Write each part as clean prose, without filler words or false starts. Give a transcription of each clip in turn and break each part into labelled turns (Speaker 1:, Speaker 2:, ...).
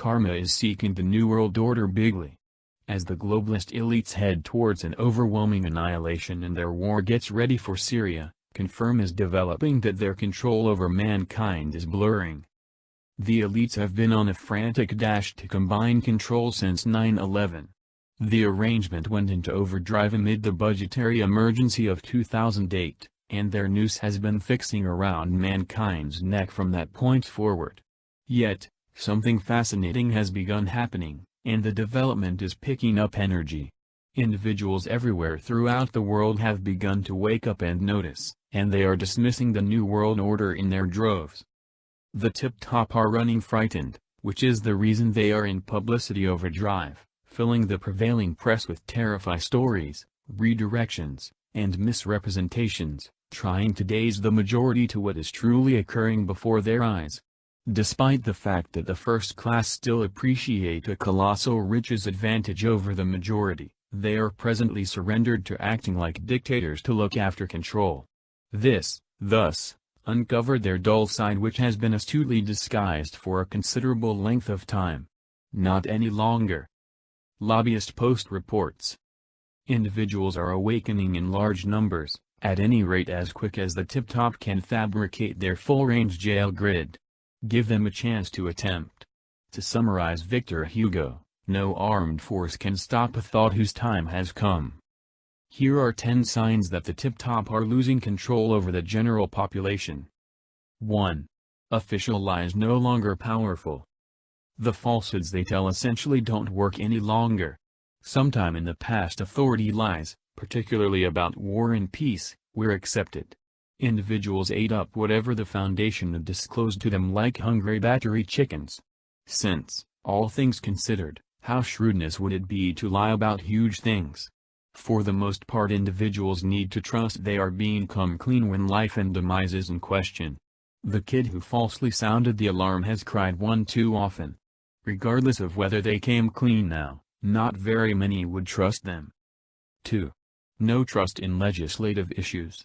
Speaker 1: karma is seeking the New World Order bigly. As the globalist elites head towards an overwhelming annihilation and their war gets ready for Syria, confirm is developing that their control over mankind is blurring. The elites have been on a frantic dash to combine control since 9/11. The arrangement went into overdrive amid the budgetary emergency of 2008, and their noose has been fixing around mankind's neck from that point forward. Yet, something fascinating has begun happening, and the development is picking up energy. Individuals everywhere throughout the world have begun to wake up and notice, and they are dismissing the New World Order in their droves. The tip-top are running frightened, which is the reason they are in publicity overdrive, filling the prevailing press with terrifying stories, redirections, and misrepresentations, trying to daze the majority to what is truly occurring before their eyes. Despite the fact that the first class still appreciate a colossal riches advantage over the majority, they are presently surrendered to acting like dictators to look after control. This, thus, uncovered their dull side, which has been astutely disguised for a considerable length of time. Not any longer. Lobbyist Post reports. Individuals are awakening in large numbers, at any rate as quick as the tip-top can fabricate their full-range jail grid. Give them a chance to attempt. To summarize Victor Hugo, no armed force can stop a thought whose time has come. Here are 10 signs that the tip-top are losing control over the general population. 1. Official lies no longer powerful. The falsehoods they tell essentially don't work any longer. Sometime in the past authority lies, particularly about war and peace, were accepted. Individuals ate up whatever the foundation had disclosed to them like hungry battery chickens. Since, all things considered, how shrewdness would it be to lie about huge things? For the most part individuals need to trust they are being come clean when life and demise is in question. The kid who falsely sounded the alarm has cried one too often. Regardless of whether they came clean now, not very many would trust them. 2. No trust in legislative issues.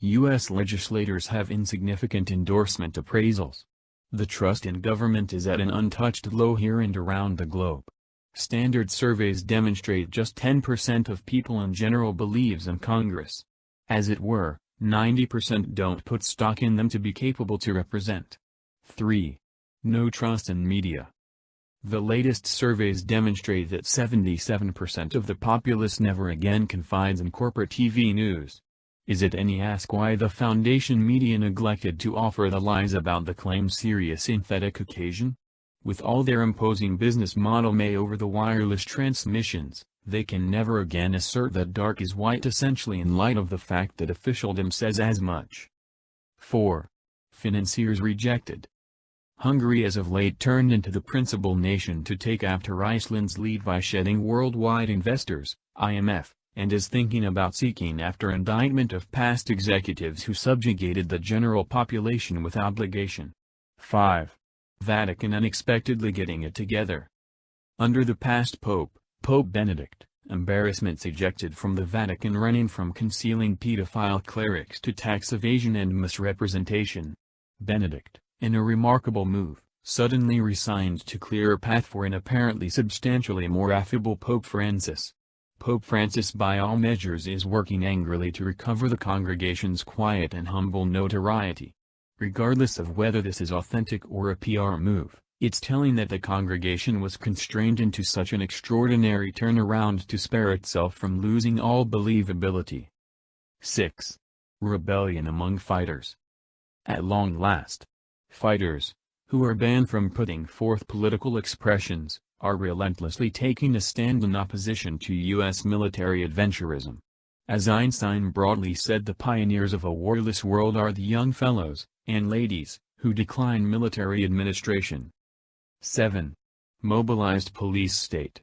Speaker 1: U.S. legislators have insignificant endorsement appraisals. The trust in government is at an untouched low here and around the globe. Standard surveys demonstrate just 10% of people in general believes in Congress. As it were, 90% don't put stock in them to be capable to represent. 3. No trust in media. The latest surveys demonstrate that 77% of the populace never again confides in corporate TV news. Is it any ask why the Foundation media neglected to offer the lies about the claimed Syria synthetic occasion? With all their imposing business model made over the wireless transmissions, they can never again assert that dark is white essentially in light of the fact that officialdom says as much. 4. Financiers rejected. Hungary as of late turned into the principal nation to take after Iceland's lead by shedding worldwide investors, IMF, and is thinking about seeking after indictment of past executives who subjugated the general population with obligation. 5. Vatican unexpectedly getting it together. Under the past Pope, Pope Benedict, embarrassments ejected from the Vatican running from concealing pedophile clerics to tax evasion and misrepresentation. Benedict, in a remarkable move, suddenly resigned to clear a path for an apparently substantially more affable Pope Francis. Pope Francis by all measures is working angrily to recover the congregation's quiet and humble notoriety. Regardless of whether this is authentic or a PR move, it's telling that the congregation was constrained into such an extraordinary turnaround to spare itself from losing all believability. 6. Rebellion among fighters. At long last, fighters, who are banned from putting forth political expressions, are relentlessly taking a stand in opposition to U.S. military adventurism. As Einstein broadly said, the pioneers of a warless world are the young fellows, and ladies, who decline military administration. 7. Mobilized police state.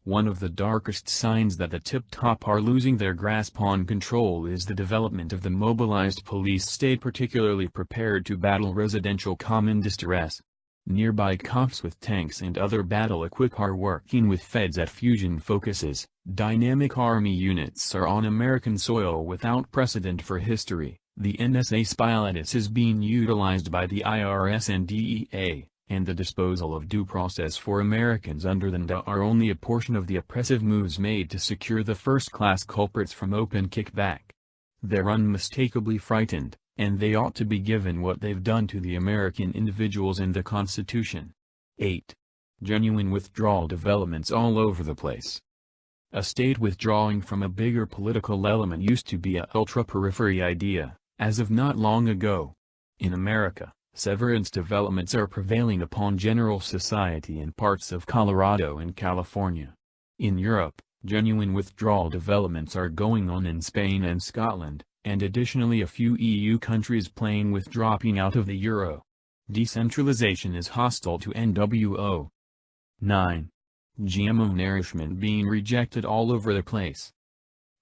Speaker 1: One of the darkest signs that the tip-top are losing their grasp on control is the development of the mobilized police state, particularly prepared to battle residential common distress. Nearby cops with tanks and other battle equip are working with feds at fusion focuses. Dynamic army units are on American soil without precedent for history. The NSA spy lattice is being utilized by the IRS and DEA, and the disposal of due process for Americans under the NDA are only a portion of the oppressive moves made to secure the first-class culprits from open kickback. They're unmistakably frightened, and they ought to be given what they've done to the American individuals and the Constitution. 8. Genuine withdrawal developments all over the place. A state withdrawing from a bigger political element used to be a ultra-periphery idea, as of not long ago. In America, severance developments are prevailing upon general society in parts of Colorado and California. In Europe, genuine withdrawal developments are going on in Spain and Scotland, and additionally a few EU countries playing with dropping out of the euro. Decentralization is hostile to NWO. 9. GMO nourishment being rejected all over the place.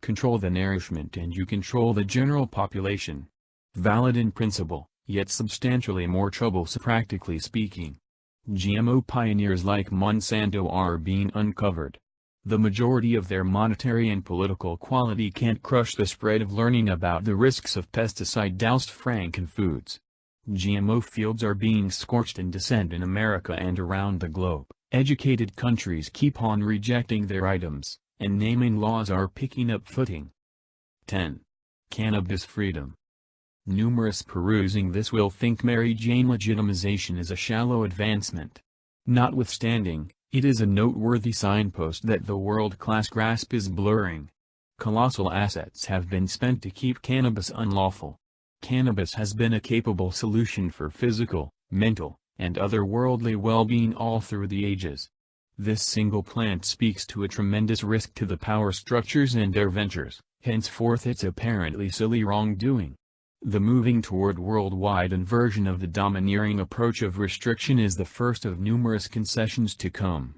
Speaker 1: Control the nourishment and you control the general population. Valid in principle, yet substantially more troublesome practically speaking. GMO pioneers like Monsanto are being uncovered. The majority of their monetary and political quality can't crush the spread of learning about the risks of pesticide-doused frankenfoods. GMO fields are being scorched in dissent in America and around the globe. Educated countries keep on rejecting their items, and naming laws are picking up footing. 10. Cannabis freedom. Numerous perusing this will think Mary Jane legitimization is a shallow advancement. Notwithstanding, it is a noteworthy signpost that the world-class grasp is blurring. Colossal assets have been spent to keep cannabis unlawful. Cannabis has been a capable solution for physical, mental, and other worldly well-being all through the ages. This single plant speaks to a tremendous risk to the power structures and their ventures, henceforth its apparently silly wrongdoing. The moving toward worldwide inversion of the domineering approach of restriction is the first of numerous concessions to come.